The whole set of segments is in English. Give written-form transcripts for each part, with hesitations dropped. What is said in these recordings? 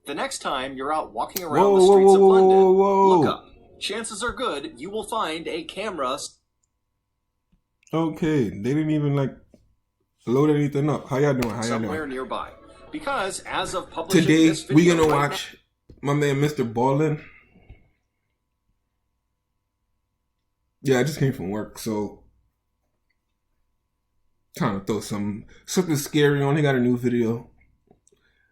The next time you're out walking around the streets of London, look up. Chances are good you will find a camera. Okay, they didn't even like load anything up. How y'all doing? Somewhere nearby. Because as of publishing today, this video, we're gonna watch my man Mr. Ballen. Yeah, I just came from work, so trying to throw something scary on. He got a new video.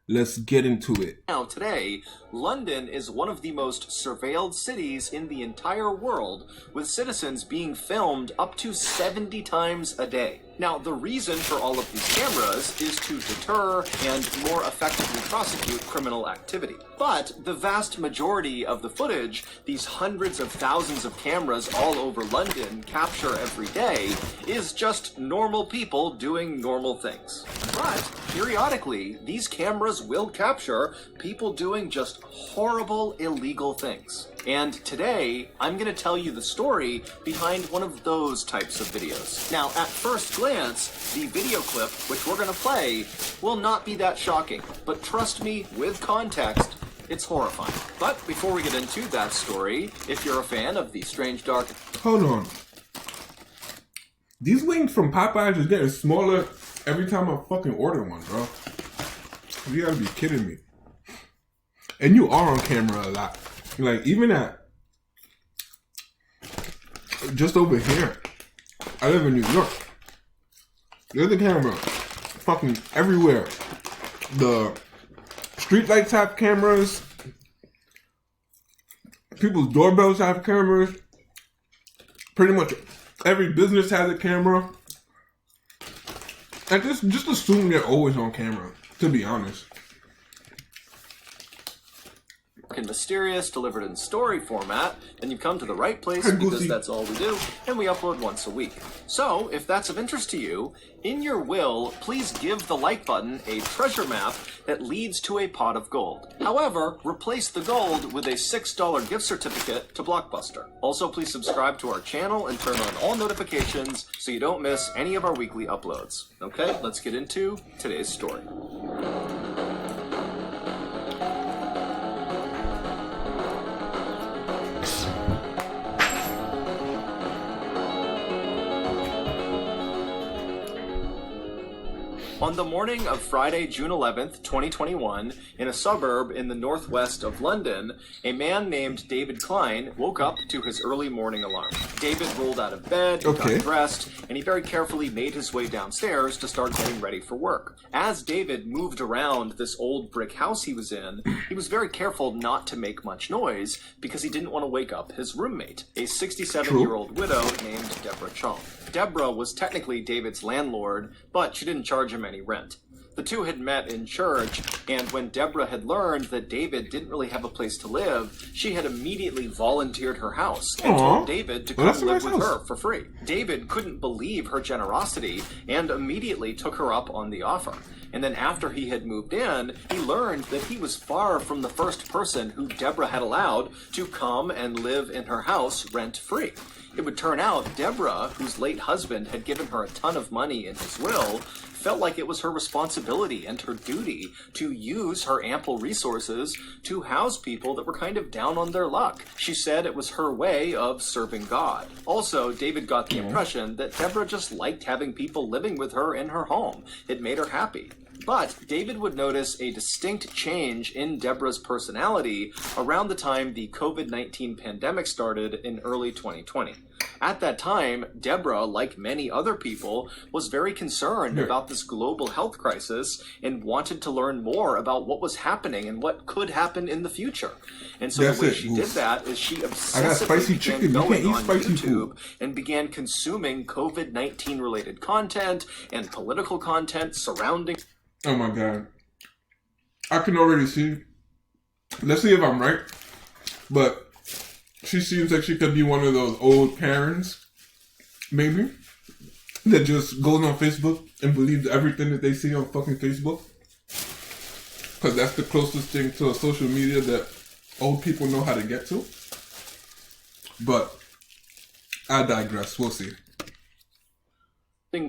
Let's get into it. Now, today, London is one of the most surveilled cities in the entire world, with citizens being filmed up to 70 times a day. Now, the reason for all of these cameras is to deter and more effectively prosecute criminal activity. But the vast majority of the footage these hundreds of thousands of cameras all over London capture every day is just normal people doing normal things. But periodically, these cameras will capture people doing just horrible, illegal things. And today, I'm going to tell you the story behind one of those types of videos. Now, at first glance, the video clip, which we're going to play, will not be that shocking. But trust me, with context, it's horrifying. But before we get into that story, if you're a fan of the strange dark... Hold on. These wings from Popeyes is getting smaller every time I fucking order one, bro. You gotta be kidding me. And you are on camera a lot. Like, even at... just over here. I live in New York. There's a camera fucking everywhere. The street lights have cameras. People's doorbells have cameras. Pretty much every business has a camera. And just assume they're always on camera, to be honest. And mysterious, delivered in story format, then you've come to the right place because that's all we do, and we upload once a week. So, if that's of interest to you, in your will, please give the like button a treasure map that leads to a pot of gold. However, replace the gold with a $6 gift certificate to Blockbuster. Also, please subscribe to our channel and turn on all notifications so you don't miss any of our weekly uploads. Okay, let's get into today's story. On the morning of Friday, June 11th, 2021, in a suburb in the northwest of London, a man named David Klein woke up to his early morning alarm. David rolled out of bed, got dressed, and he very carefully made his way downstairs to start getting ready for work. As David moved around this old brick house he was in, he was very careful not to make much noise because he didn't want to wake up his roommate, a 67-year-old widow named Deborah. Deborah was technically David's landlord, but she didn't charge him any rent. The two had met in church, and when Deborah had learned that David didn't really have a place to live, she had immediately volunteered her house and told David to come live with her for free. David couldn't believe her generosity and immediately took her up on the offer. And then after he had moved in, he learned that he was far from the first person who Deborah had allowed to come and live in her house rent-free. It would turn out Deborah, whose late husband had given her a ton of money in his will, felt like it was her responsibility and her duty to use her ample resources to house people that were kind of down on their luck. She said it was her way of serving God. Also, David got the impression that Deborah just liked having people living with her in her home. It made her happy. But David would notice a distinct change in Deborah's personality around the time the COVID-19 pandemic started in early 2020. At that time, Deborah, like many other people, was very concerned about this global health crisis and wanted to learn more about what was happening and what could happen in the future. And so the way she did that is she obsessively began going on YouTube and began consuming COVID-19 related content and political content surrounding... Oh my God. I can already see. Let's see if I'm right. But she seems like she could be one of those old parents, maybe, that just goes on Facebook and believes everything that they see on fucking Facebook. Because that's the closest thing to a social media that old people know how to get to. But I digress. We'll see.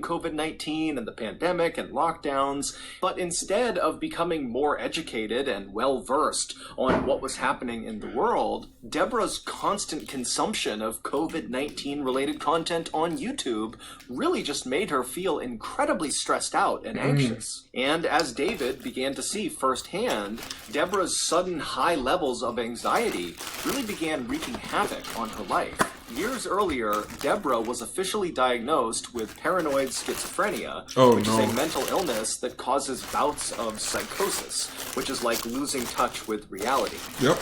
COVID-19 and the pandemic and lockdowns, but instead of becoming more educated and well-versed on what was happening in the world, Deborah's constant consumption of COVID-19 related content on YouTube really just made her feel incredibly stressed out and anxious. And as David began to see firsthand, Deborah's sudden high levels of anxiety really began wreaking havoc on her life. Years earlier, Deborah was officially diagnosed with paranoid schizophrenia, which is a mental illness that causes bouts of psychosis, which is like losing touch with reality.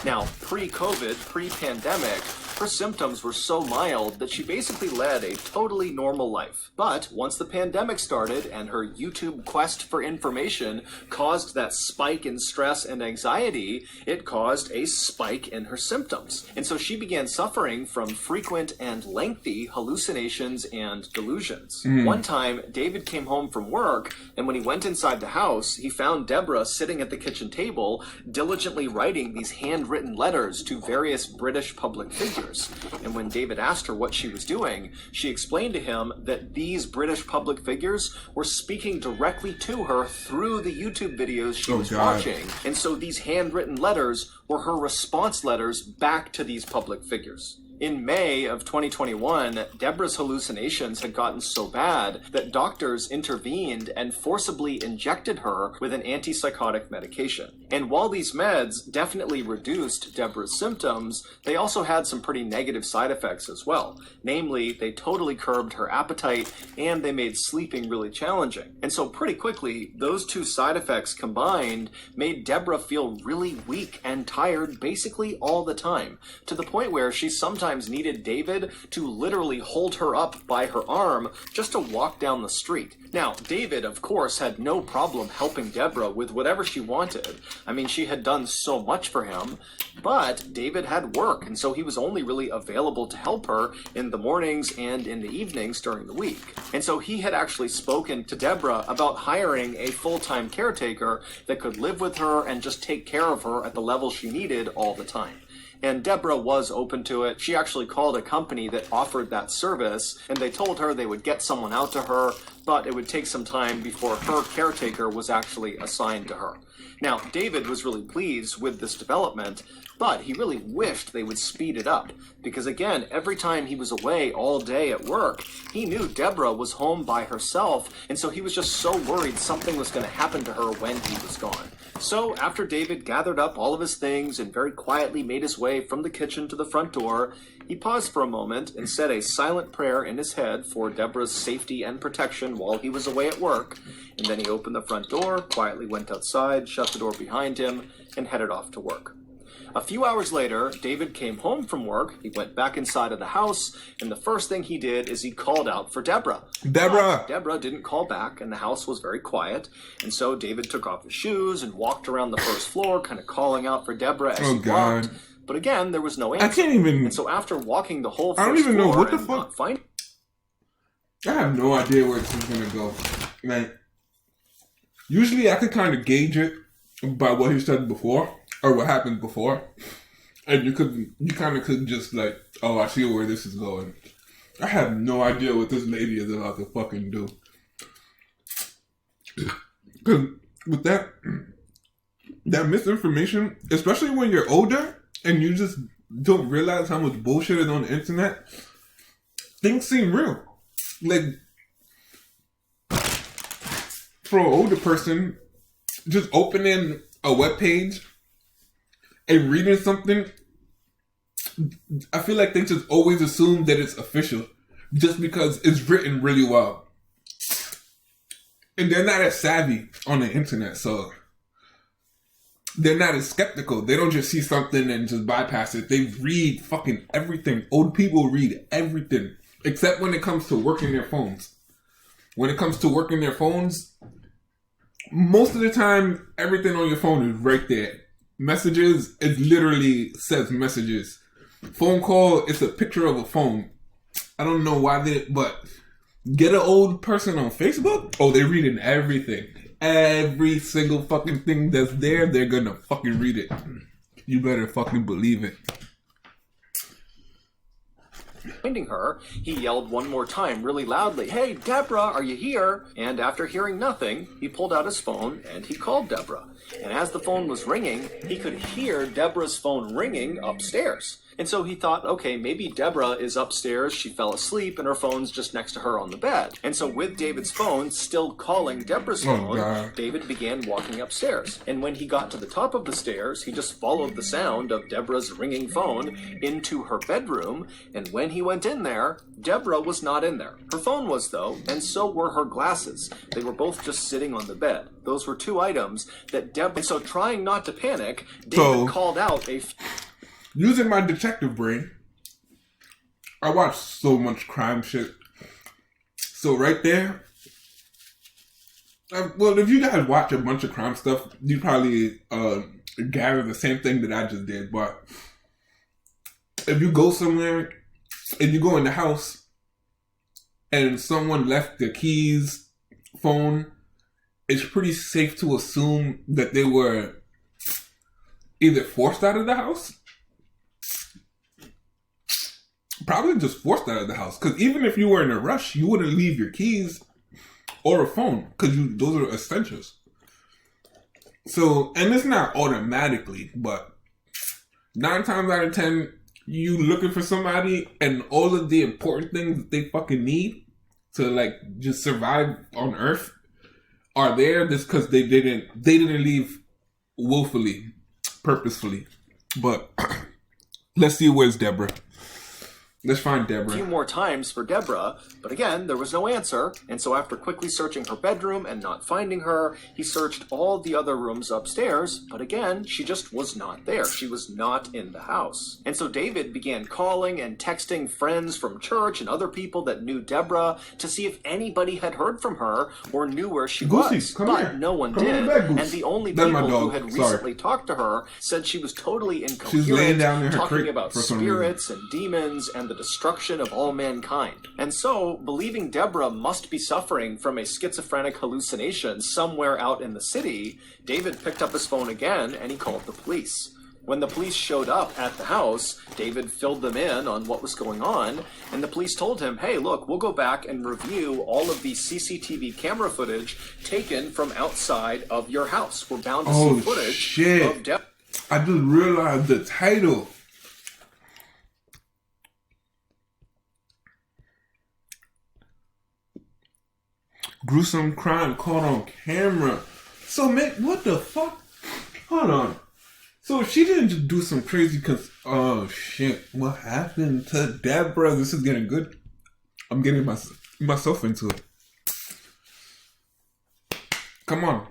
Now, pre-COVID, pre-pandemic, her symptoms were so mild that she basically led a totally normal life. But once the pandemic started and her YouTube quest for information caused that spike in stress and anxiety, it caused a spike in her symptoms. And so she began suffering from frequent and lengthy hallucinations and delusions. One time, David came home from work, and when he went inside the house, he found Deborah sitting at the kitchen table, diligently writing these handwritten letters to various British public figures. And when David asked her what she was doing, she explained to him that these British public figures were speaking directly to her through the YouTube videos she was watching. And so these handwritten letters were her response letters back to these public figures. In May of 2021, Deborah's hallucinations had gotten so bad that doctors intervened and forcibly injected her with an antipsychotic medication. And while these meds definitely reduced Deborah's symptoms, they also had some pretty negative side effects as well. Namely, they totally curbed her appetite and they made sleeping really challenging. And so pretty quickly, those two side effects combined made Deborah feel really weak and tired basically all the time, to the point where she sometimes needed David to literally hold her up by her arm just to walk down the street. Now, David, of course, had no problem helping Deborah with whatever she wanted. I mean, she had done so much for him, but David had work, and so he was only really available to help her in the mornings and in the evenings during the week. And so he had actually spoken to Deborah about hiring a full-time caretaker that could live with her and just take care of her at the level she needed all the time. And Deborah was open to it. She actually called a company that offered that service, and they told her they would get someone out to her, but it would take some time before her caretaker was actually assigned to her. Now, David was really pleased with this development, but he really wished they would speed it up, because again, every time he was away all day at work, he knew Deborah was home by herself, and so he was just so worried something was going to happen to her when he was gone. So after David gathered up all of his things and very quietly made his way from the kitchen to the front door, he paused for a moment and said a silent prayer in his head for Deborah's safety and protection while he was away at work, and then he opened the front door, quietly went outside, shut the door behind him, and headed off to work. A few hours later, David came home from work, he went back inside of the house, and the first thing he did is he called out for Deborah. Deborah! Deborah didn't call back, and the house was very quiet, and so David took off his shoes and walked around the first floor, kind of calling out for Deborah as he walked. But again, there was no answer. I can't even... And so after walking the whole first I don't even know floor what the fuck... I have no idea where this is going to go. Like, usually I could kind of gauge it by what he said before, or what happened before, and you kind of could just like, oh, I see where this is going. I have no idea what this lady is about to fucking do. Because with that misinformation, especially when you're older and you just don't realize how much bullshit is on the internet, things seem real. Like, for an older person, just opening a webpage and reading something, I feel like they just always assume that it's official just because it's written really well. And they're not as savvy on the internet, so they're not as skeptical. They don't just see something and just bypass it. They read fucking everything. Old people read everything, except when it comes to working their phones. When it comes to working their phones, most of the time, everything on your phone is right there. Messages, it literally says messages. Phone call, it's a picture of a phone. I don't know why but get an old person on Facebook, oh, they're reading everything. Every single fucking thing that's there, they're gonna fucking read it. You better fucking believe it. finding her, he yelled one more time really loudly, "Hey, Deborah, are you here?" And after hearing nothing, he pulled out his phone and he called Deborah. And as the phone was ringing, he could hear Deborah's phone ringing upstairs. And so he thought, okay, maybe Deborah is upstairs, she fell asleep, and her phone's just next to her on the bed. And so with David's phone still calling Deborah's phone, David began walking upstairs. And when he got to the top of the stairs, he just followed the sound of Deborah's ringing phone into her bedroom. And when he went in there, Deborah was not in there. Her phone was, though, and so were her glasses. They were both just sitting on the bed. Those were two items that Deborah... So trying not to panic, David called out a... Using my detective brain, I watch so much crime shit. So right there, well, if you guys watch a bunch of crime stuff, you probably gather the same thing that I just did. But if you go somewhere and you go in the house and someone left their keys, phone, it's pretty safe to assume that they were either forced out of the house, probably just forced out of the house. Because even if you were in a rush, you wouldn't leave your keys or a phone, because those are essentials. So, and it's not automatically, but 9 times out of 10, you looking for somebody and all of the important things that they fucking need to like just survive on Earth are there just because they didn't leave willfully, purposefully. But let's see, where's Deborah? Let's find Deborah. A few more times for Deborah, but again, there was no answer, and so after quickly searching her bedroom and not finding her, he searched all the other rooms upstairs, but again, she just was not there. She was not in the house. And so David began calling and texting friends from church and other people that knew Deborah to see if anybody had heard from her or knew where she was. But no one did, and the only people who had recently talked to her said she was totally incoherent, talking about spirits and demons and the destruction of all mankind. And so, believing Deborah must be suffering from a schizophrenic hallucination somewhere out in the city, David picked up his phone again and he called the police. When the police showed up at the house, David filled them in on what was going on, and the police told him, hey, look, we'll go back and review all of the CCTV camera footage taken from outside of your house. We're bound to see footage of Deborah. I just realized the title. Gruesome crime caught on camera. So, man, what the fuck? Hold on. So, she didn't just do some crazy... Oh, shit. What happened to Deborah? This is getting good. I'm getting myself into it. Come on.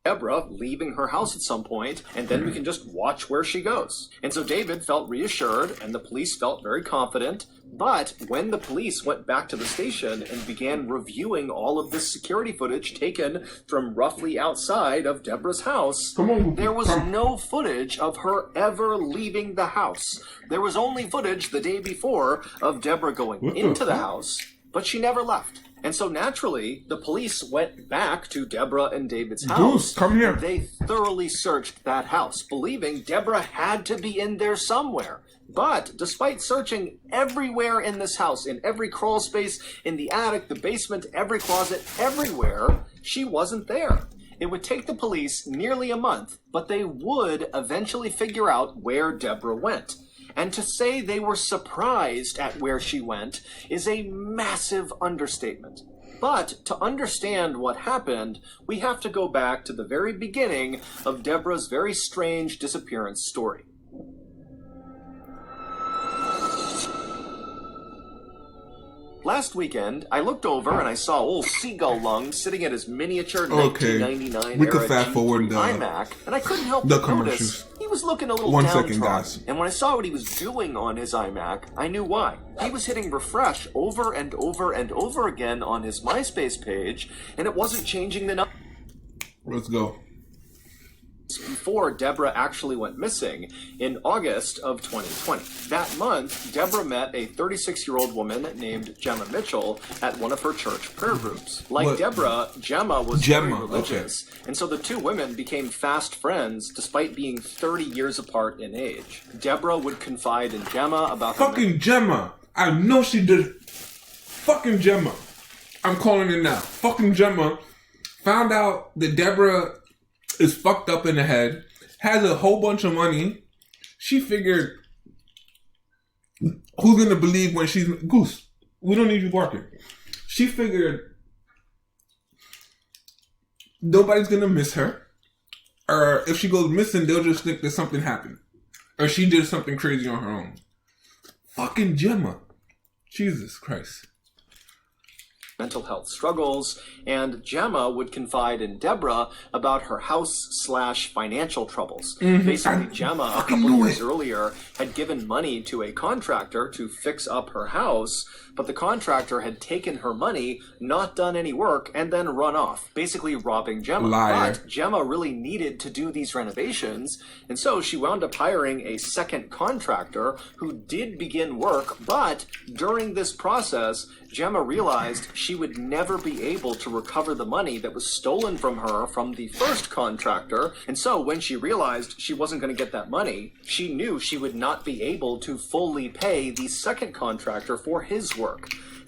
Deborah leaving her house at some point, and then we can just watch where she goes. And so David felt reassured, and the police felt very confident. But when the police went back to the station and began reviewing all of this security footage taken from roughly outside of Deborah's house, there was no footage of her ever leaving the house. There was only footage the day before of Deborah going into the house, but she never left. And so naturally, the police went back to Deborah and David's house. Come here. And they thoroughly searched that house, believing Deborah had to be in there somewhere. But despite searching everywhere in this house, in every crawl space, in the attic, the basement, every closet, everywhere, she wasn't there. It would take the police nearly a month, but they would eventually figure out where Deborah went. And to say they were surprised at where she went is a massive understatement. But to understand what happened, we have to go back to the very beginning of Deborah's very strange disappearance story. Last weekend, I looked over and I saw old Seagull Lung sitting at his miniature 1999 we could era fast forward G3 iMac, and I couldn't help but notice he was looking a little downtrodden. Guys. And when I saw what he was doing on his iMac, I knew why. He was hitting refresh over and over and over again on his MySpace page, and it wasn't changing the numbers. Let's go. before Deborah actually went missing in August of 2020. That month, Deborah met a 36-year-old woman named Gemma Mitchell at one of her church prayer groups. Like What? Deborah, Gemma was very Gemma, religious, and so the two women became fast friends despite being 30 years apart in age. Deborah would confide in Gemma about her Fucking Gemma. I know she did. Fucking Gemma. I'm calling it now. Fucking Gemma found out that Deborah is fucked up in the head, has a whole bunch of money. She figured, who's gonna believe when she's Goose? We don't need you barking. She figured nobody's gonna miss her, or if she goes missing, they'll just think that something happened, or she did something crazy on her own. Fucking Gemma. Jesus Christ. mental health struggles, and Gemma would confide in Deborah about her house/financial troubles. Basically, Gemma, a couple years earlier, had given money to a contractor to fix up her house, but the contractor had taken her money, not done any work, and then run off, basically robbing Gemma. Liar. But Gemma really needed to do these renovations, and so she wound up hiring a second contractor who did begin work, but during this process, Gemma realized she would never be able to recover the money that was stolen from her from the first contractor, and so when she realized she wasn't going to get that money, she knew she would not be able to fully pay the second contractor for his work.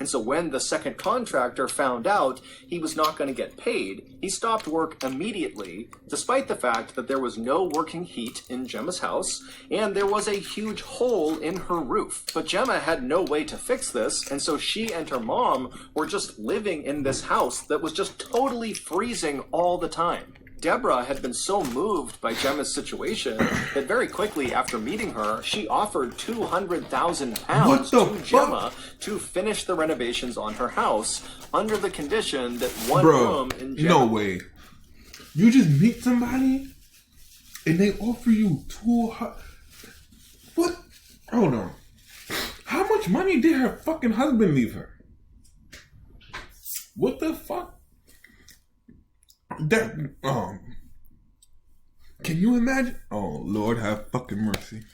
And so when the second contractor found out he was not going to get paid, he stopped work immediately, despite the fact that there was no working heat in Gemma's house, and there was a huge hole in her roof. But Gemma had no way to fix this, and so she and her mom were just living in this house that was just totally freezing all the time. Deborah had been so moved by Gemma's situation that very quickly after meeting her, she offered £200,000 to Gemma to finish the renovations on her house under the condition that one room in Gemma... No way. You just meet somebody and they offer you $200,000. What? Hold on. How much money did her fucking husband leave her? What the fuck? That can you imagine? Oh Lord, have fucking mercy.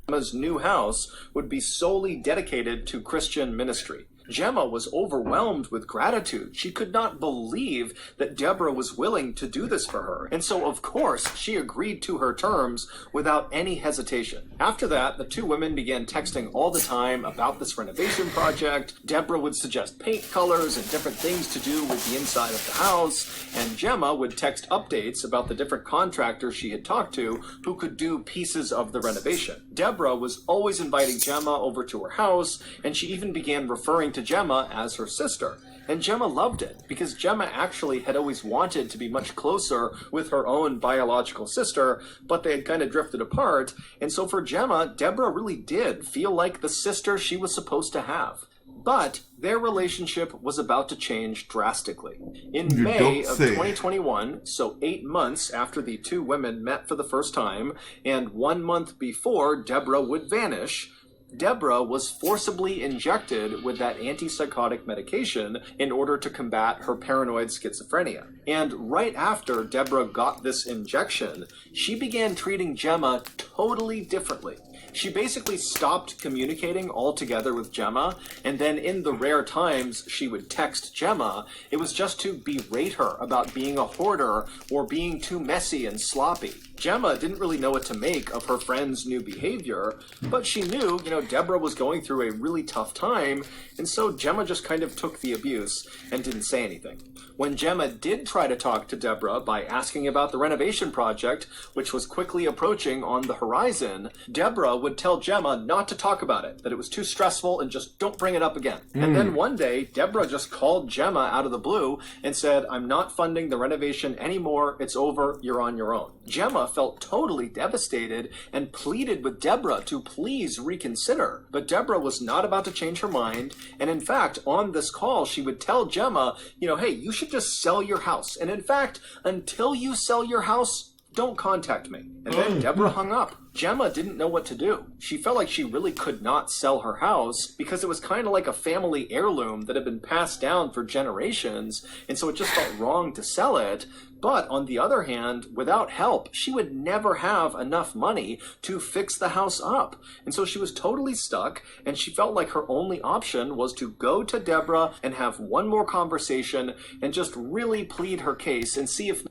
Gemma's new house would be solely dedicated to Christian ministry. Gemma was overwhelmed with gratitude. She could not believe that Deborah was willing to do this for her. And so, of course, she agreed to her terms without any hesitation. After that, the two women began texting all the time about this renovation project. Deborah would suggest paint colors and different things to do with the inside of the house. And Gemma would text updates about the different contractors she had talked to who could do pieces of the renovation. Deborah was always inviting Gemma over to her house, and she even began referring to Gemma as her sister. And Gemma loved it, because Gemma actually had always wanted to be much closer with her own biological sister, but they had kind of drifted apart, and so for Gemma, Deborah really did feel like the sister she was supposed to have. But their relationship was about to change drastically. In May of 2021, so 8 months after the two women met for the first time, and 1 month before Deborah would vanish, Deborah was forcibly injected with that antipsychotic medication in order to combat her paranoid schizophrenia. And right after Deborah got this injection, she began treating Gemma totally differently. She basically stopped communicating altogether with Gemma, and then in the rare times she would text Gemma, it was just to berate her about being a hoarder or being too messy and sloppy. Gemma didn't really know what to make of her friend's new behavior, but she knew, Deborah was going through a really tough time, and so Gemma just kind of took the abuse and didn't say anything. When Gemma did try to talk to Deborah by asking about the renovation project, which was quickly approaching on the horizon, Deborah would tell Gemma not to talk about it, that it was too stressful and just don't bring it up again. And then one day, Deborah just called Gemma out of the blue and said, "I'm not funding the renovation anymore, it's over, you're on your own." Gemma felt totally devastated and pleaded with Deborah to please reconsider. But Deborah was not about to change her mind, and in fact, on this call, she would tell Gemma, hey, you should just sell your house. And in fact, until you sell your house, Don't contact me. And then Deborah hung up. Gemma didn't know what to do. She felt like she really could not sell her house because it was kind of like a family heirloom that had been passed down for generations, and so it just felt wrong to sell it. But on the other hand, without help, she would never have enough money to fix the house up. And so she was totally stuck, and she felt like her only option was to go to Deborah and have one more conversation and just really plead her case and see if...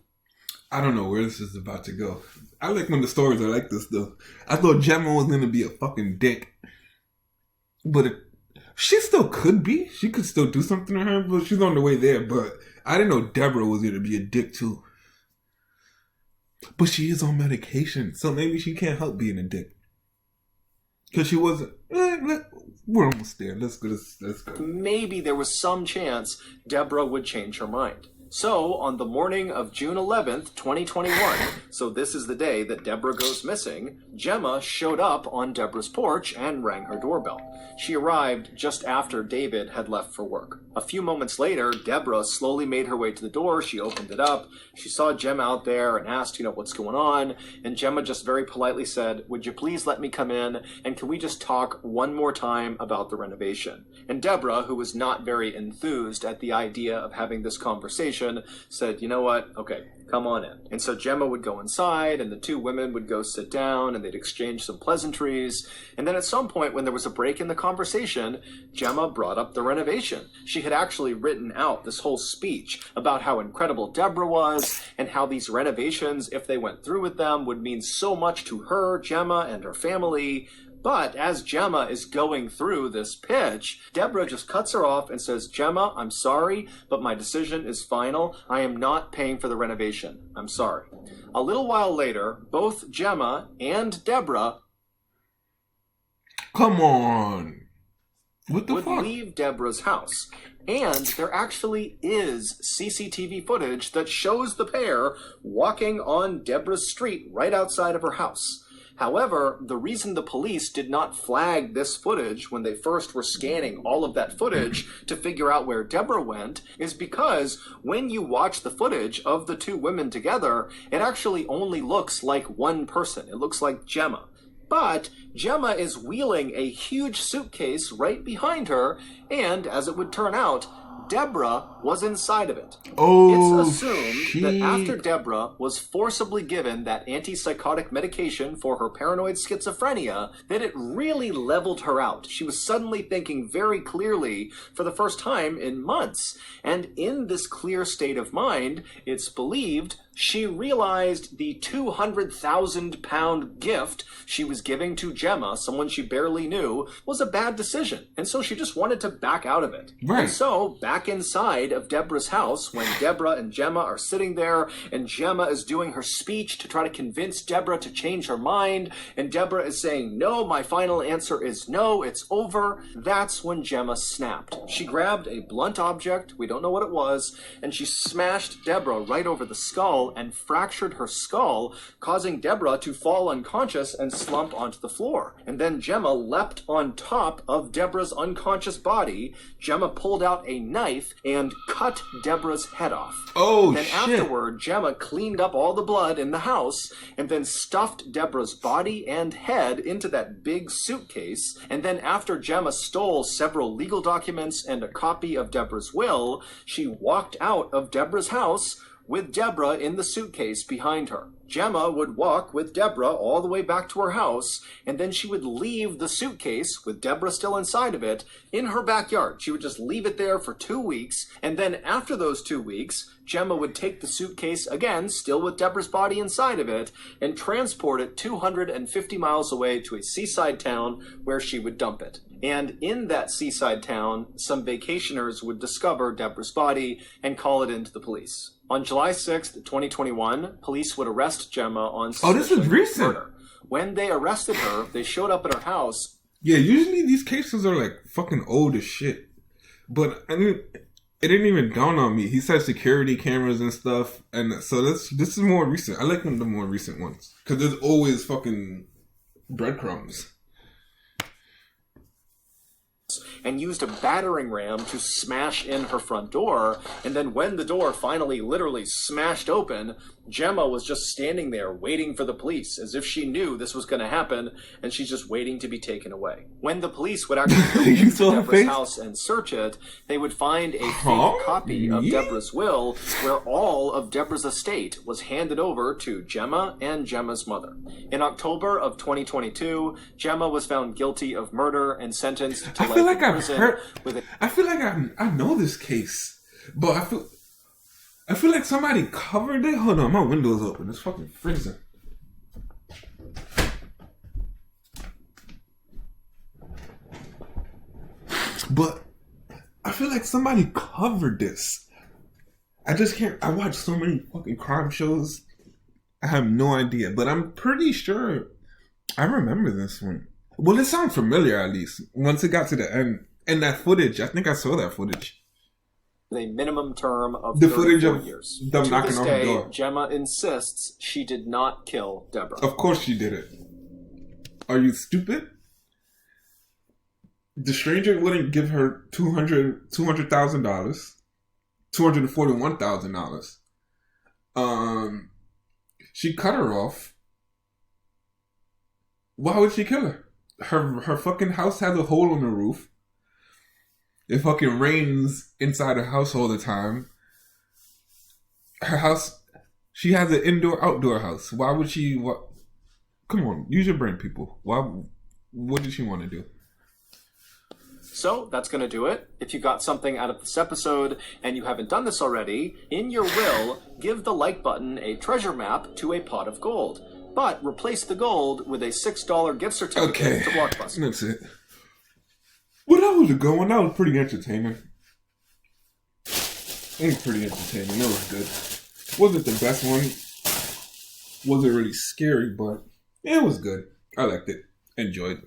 I don't know where this is about to go. I like when the stories are like this, though. I thought Gemma was going to be a fucking dick. But she still could be. She could still do something to her, but she's on the way there. But I didn't know Deborah was going to be a dick, too. But she is on medication, so maybe she can't help being a dick. Because she wasn't... we're almost there. Let's go. Maybe there was some chance Deborah would change her mind. So, on the morning of June 11th, 2021, so this is the day that Deborah goes missing, Gemma showed up on Deborah's porch and rang her doorbell. She arrived just after David had left for work. A few moments later, Deborah slowly made her way to the door. She opened it up. She saw Gemma out there and asked, what's going on? And Gemma just very politely said, would you please let me come in? And can we just talk one more time about the renovation? And Deborah, who was not very enthused at the idea of having this conversation, said, you know what? Okay, come on in. And so Gemma would go inside, and the two women would go sit down, and they'd exchange some pleasantries. And then at some point, when there was a break in the conversation, Gemma brought up the renovation. She had actually written out this whole speech about how incredible Deborah was, and how these renovations, if they went through with them, would mean so much to her, Gemma, and her family. But as Gemma is going through this pitch, Deborah just cuts her off and says, Gemma, I'm sorry, but my decision is final. I am not paying for the renovation. I'm sorry. A little while later, both Gemma and Deborah come on. What the would fuck? Leave Deborah's house. And there actually is CCTV footage that shows the pair walking on Deborah's street right outside of her house. However, the reason the police did not flag this footage when they first were scanning all of that footage to figure out where Deborah went is because when you watch the footage of the two women together, it actually only looks like one person. It looks like Gemma. But Gemma is wheeling a huge suitcase right behind her, and as it would turn out, Deborah was inside of it. Oh, it's assumed that after Deborah was forcibly given that antipsychotic medication for her paranoid schizophrenia, that it really leveled her out. She was suddenly thinking very clearly for the first time in months. And in this clear state of mind, it's believed she realized the 200,000-pound gift she was giving to Gemma, someone she barely knew, was a bad decision. And so she just wanted to back out of it. Right. And so, back inside of Deborah's house, when Deborah and Gemma are sitting there, and Gemma is doing her speech to try to convince Deborah to change her mind, and Deborah is saying, no, my final answer is no, it's over, that's when Gemma snapped. She grabbed a blunt object, we don't know what it was, and she smashed Deborah right over the skull and fractured her skull, causing Deborah to fall unconscious and slump onto the floor. And then Gemma leapt on top of Deborah's unconscious body. Gemma pulled out a knife and cut Deborah's head off. Oh, then shit. Afterward, Gemma cleaned up all the blood in the house and then stuffed Deborah's body and head into that big suitcase. And then after Gemma stole several legal documents and a copy of Deborah's will, she walked out of Deborah's house with Deborah in the suitcase behind her. Gemma would walk with Deborah all the way back to her house, and then she would leave the suitcase, with Deborah still inside of it, in her backyard. She would just leave it there for 2 weeks, and then after those 2 weeks, Gemma would take the suitcase again, still with Deborah's body inside of it, and transport it 250 miles away to a seaside town where she would dump it. And in that seaside town, some vacationers would discover Deborah's body and call it in to the police. On July 6th, 2021, police would arrest Gemma on suspicion of murder. When they arrested her, they showed up at her house. Yeah, usually these cases are like fucking old as shit. But I mean, it didn't even dawn on me. He said security cameras and stuff, and so this is more recent. I like the more recent ones because there's always fucking breadcrumbs. and used a battering ram to smash in her front door. And then when the door finally literally smashed open, Gemma was just standing there waiting for the police, as if she knew this was going to happen, and she's just waiting to be taken away. When the police would actually go into Deborah's house and search it, they would find a fake copy of Deborah's will, where all of Deborah's estate was handed over to Gemma and Gemma's mother. In October of 2022, Gemma was found guilty of murder and sentenced to life in prison. I feel like I know this case, but I feel like somebody covered it. Hold on, my window's open. It's fucking freezing. But I feel like somebody covered this. I just can't. I watch so many fucking crime shows. I have no idea, but I'm pretty sure I remember this one. Well, it sounds familiar at least. Once it got to the end. And that footage, I think I saw that footage. A minimum term of the footage of years. them knocking on the door. Gemma insists she did not kill Deborah. Of course she did it. Are you stupid? The stranger wouldn't give her $200,000, $241,000. She cut her off. Why would she kill her? Her fucking house has a hole in the roof. It fucking rains inside her house all the time. Her house, she has an indoor-outdoor house. Why would she? What? Come on, use your brain, people. Why? What did she want to do? So that's going to do it. If you got something out of this episode and you haven't done this already, in your will, give the like button a treasure map to a pot of gold. But replace the gold with a $6 gift certificate to Blockbuster. That's it. Well, that was a good one. That was pretty entertaining. It was pretty entertaining. It was good. Wasn't the best one. Wasn't really scary, but it was good. I liked it. Enjoyed it.